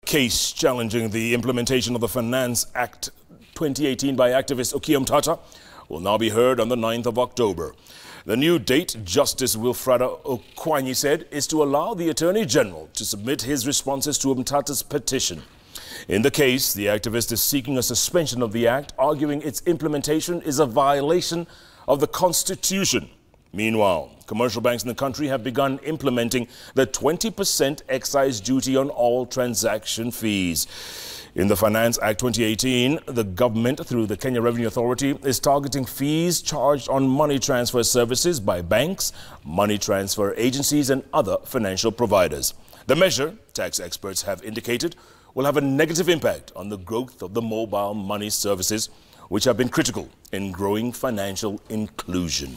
case challenging the implementation of the Finance Act 2018 by activist Okiya Omtata will now be heard on the 9th of October. The new date, Justice Wilfrida Okwany said, is to allow the Attorney General to submit his responses to Omtata's petition. In the case, the activist is seeking a suspension of the act, arguing its implementation is a violation of the Constitution. Meanwhile, commercial banks in the country have begun implementing the 20% excise duty on all transaction fees. In the Finance Act 2018, the government, through the Kenya Revenue Authority, is targeting fees charged on money transfer services by banks, money transfer agencies and other financial providers. The measure, tax experts have indicated, will have a negative impact on the growth of the mobile money services, which have been critical in growing financial inclusion.